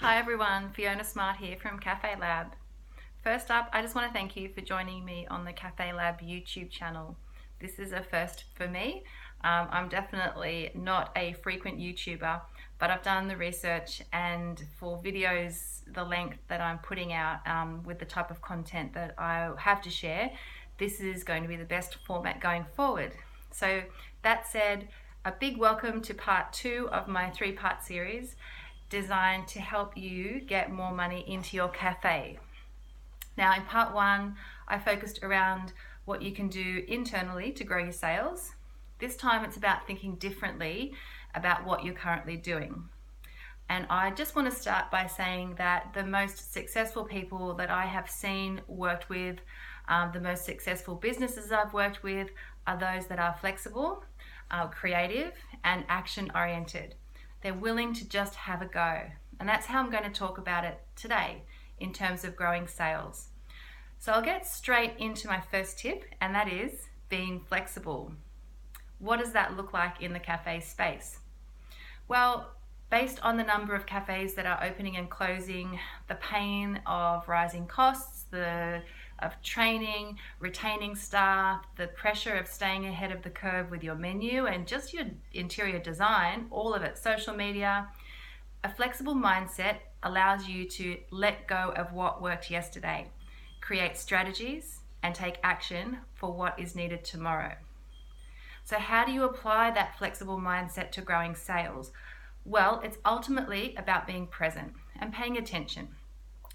Hi everyone, Fiona Smart here from Cafe Lab. First up, I just want to thank you for joining me on the Cafe Lab YouTube channel. This is a first for me. I'm definitely not a frequent YouTuber, but I've done the research, and for videos the length that I'm putting out with the type of content that I have to share, this is going to be the best format going forward. So that said, a big welcome to part 2 of my 3-part series designed to help you get more money into your cafe. Now, in part 1, I focused around what you can do internally to grow your sales. This time it's about thinking differently about what you're currently doing. And I just want to start by saying that the most successful people that I have seen, worked with, the most successful businesses I've worked with are those that are flexible, creative, and action-oriented. They're willing to just have a go. And that's how I'm going to talk about it today in terms of growing sales. So I'll get straight into my first tip, and that is being flexible. What does that look like in the cafe space? Well, based on the number of cafes that are opening and closing, the pain of rising costs, of training, retaining staff, the pressure of staying ahead of the curve with your menu and just your interior design, all of it, social media, a flexible mindset allows you to let go of what worked yesterday, create strategies, and take action for what is needed tomorrow. So how do you apply that flexible mindset to growing sales? Well, it's ultimately about being present and paying attention.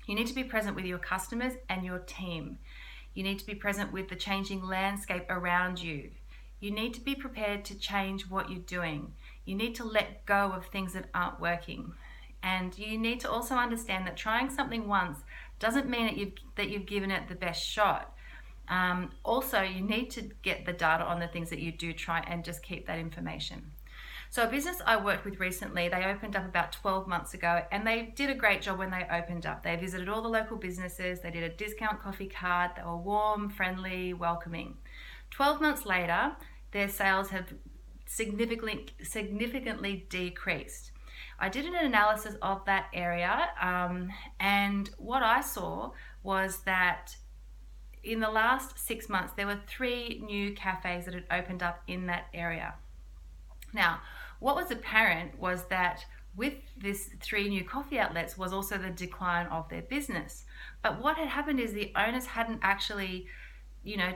You need to be present with your customers and your team. You need to be present with the changing landscape around you. You need to be prepared to change what you're doing. You need to let go of things that aren't working. And you need to also understand that trying something once doesn't mean that you've given it the best shot. Also, you need to get the data on the things that you do try and just keep that information. So a business I worked with recently, they opened up about 12 months ago, and they did a great job when they opened up. They visited all the local businesses, they did a discount coffee cart, they were warm, friendly, welcoming. 12 months later, their sales have significantly decreased. I did an analysis of that area, and what I saw was that in the last 6 months, there were 3 new cafes that had opened up in that area. Now, what was apparent was that with this 3 new coffee outlets was also the decline of their business. But what had happened is the owners hadn't actually,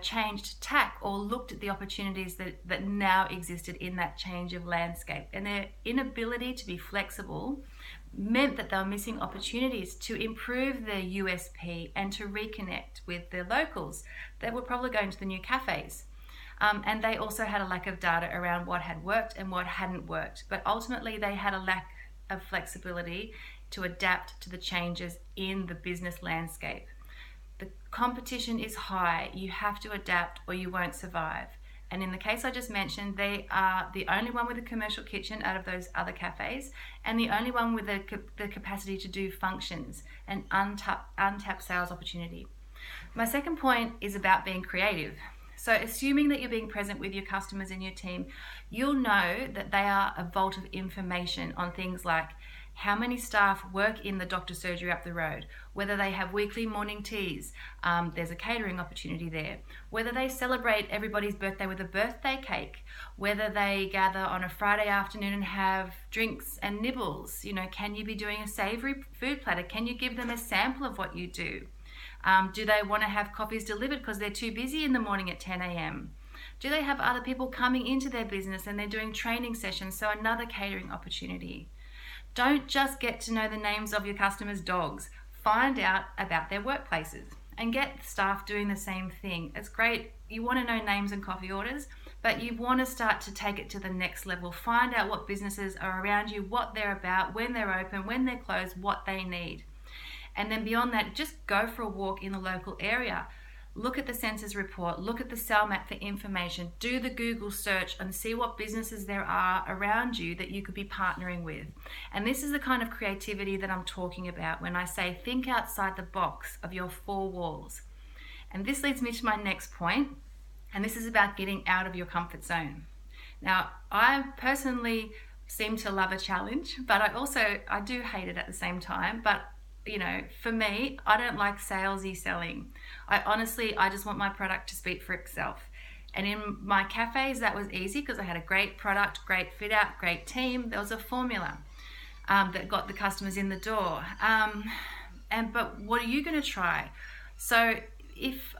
changed tack or looked at the opportunities that now existed in that change of landscape. And their inability to be flexible meant that they were missing opportunities to improve their USP and to reconnect with their locals that were probably going to the new cafes. And they also had a lack of data around what had worked and what hadn't worked. But ultimately, they had a lack of flexibility to adapt to the changes in the business landscape. The competition is high. You have to adapt or you won't survive. And in the case I just mentioned, they are the only one with a commercial kitchen out of those other cafes, and the only one with the capacity to do functions and untapped sales opportunity. My second point is about being creative. So assuming that you're being present with your customers and your team, you'll know that they are a vault of information on things like how many staff work in the doctor's surgery up the road, whether they have weekly morning teas, there's a catering opportunity there, whether they celebrate everybody's birthday with a birthday cake, whether they gather on a Friday afternoon and have drinks and nibbles. Can you be doing a savory food platter? Can you give them a sample of what you do? Do they want to have coffees delivered because they're too busy in the morning at 10 a.m.? Do they have other people coming into their business and they're doing training sessions, so another catering opportunity? Don't just get to know the names of your customers' dogs. Find out about their workplaces and get staff doing the same thing. It's great. You want to know names and coffee orders, but you want to start to take it to the next level. Find out what businesses are around you, what they're about, when they're open, when they're closed, what they need. And then beyond that, just go for a walk in the local area. Look at the census report, look at the cell map for information, do the Google search and see what businesses there are around you that you could be partnering with. And this is the kind of creativity that I'm talking about when I say think outside the box of your 4 walls. And this leads me to my next point, and this is about getting out of your comfort zone. Now, I personally seem to love a challenge, but I do hate it at the same time. But for me, I don't like salesy selling. I just want my product to speak for itself. And in my cafes, that was easy because I had a great product, great fit out, great team. There was a formula that got the customers in the door. But what are you going to try? So if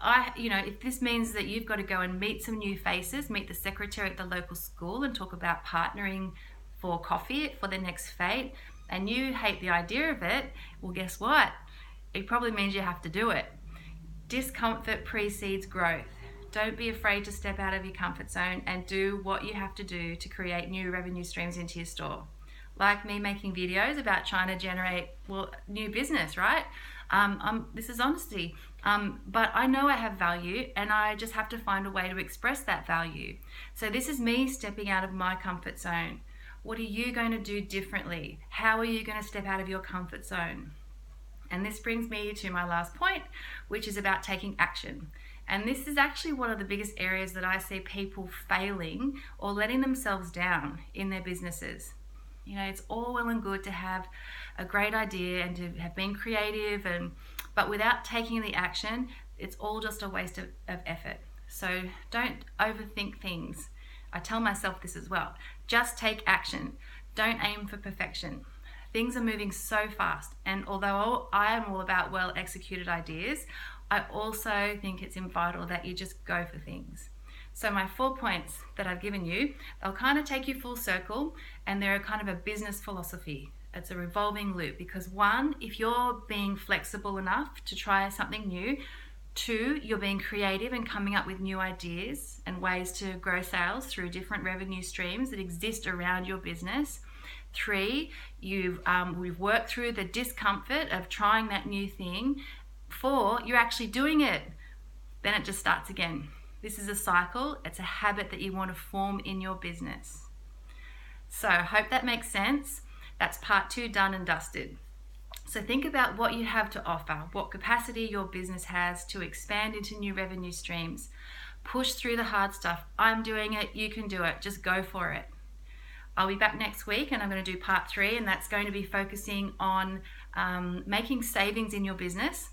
this means that you've got to go and meet some new faces, meet the secretary at the local school and talk about partnering for coffee for their next fete, and you hate the idea of it, well, guess what? It probably means you have to do it. Discomfort precedes growth. Don't be afraid to step out of your comfort zone and do what you have to do to create new revenue streams into your store. Like me making videos about trying to generate, new business, right? This is honesty. But I know I have value, and I just have to find a way to express that value. So this is me stepping out of my comfort zone. What are you going to do differently? How are you going to step out of your comfort zone? And this brings me to my last point, which is about taking action. And this is actually one of the biggest areas that I see people failing or letting themselves down in their businesses. It's all well and good to have a great idea and to have been creative, but without taking the action, it's all just a waste of effort. So don't overthink things. I tell myself this as well. Just take action. Don't aim for perfection. Things are moving so fast, and although I am all about well executed ideas, I also think it's vital that you just go for things. So my 4 points that I've given you, they'll kind of take you full circle, and they're kind of a business philosophy. It's a revolving loop because 1, if you're being flexible enough to try something new, 2, you're being creative and coming up with new ideas and ways to grow sales through different revenue streams that exist around your business. 3, we've worked through the discomfort of trying that new thing. 4, you're actually doing it. Then it just starts again. This is a cycle. It's a habit that you want to form in your business. So I hope that makes sense. That's part 2 done and dusted. So think about what you have to offer, what capacity your business has to expand into new revenue streams. Push through the hard stuff. I'm doing it. You can do it. Just go for it. I'll be back next week, and I'm going to do part 3, and that's going to be focusing on making savings in your business.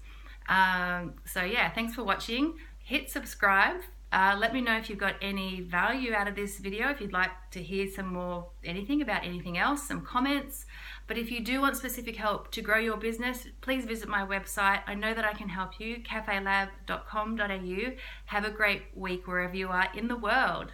Thanks for watching. Hit subscribe. Let me know if you've got any value out of this video, if you'd like to hear anything about anything else, some comments. But if you do want specific help to grow your business, please visit my website. I know that I can help you, cafelab.com.au. Have a great week wherever you are in the world.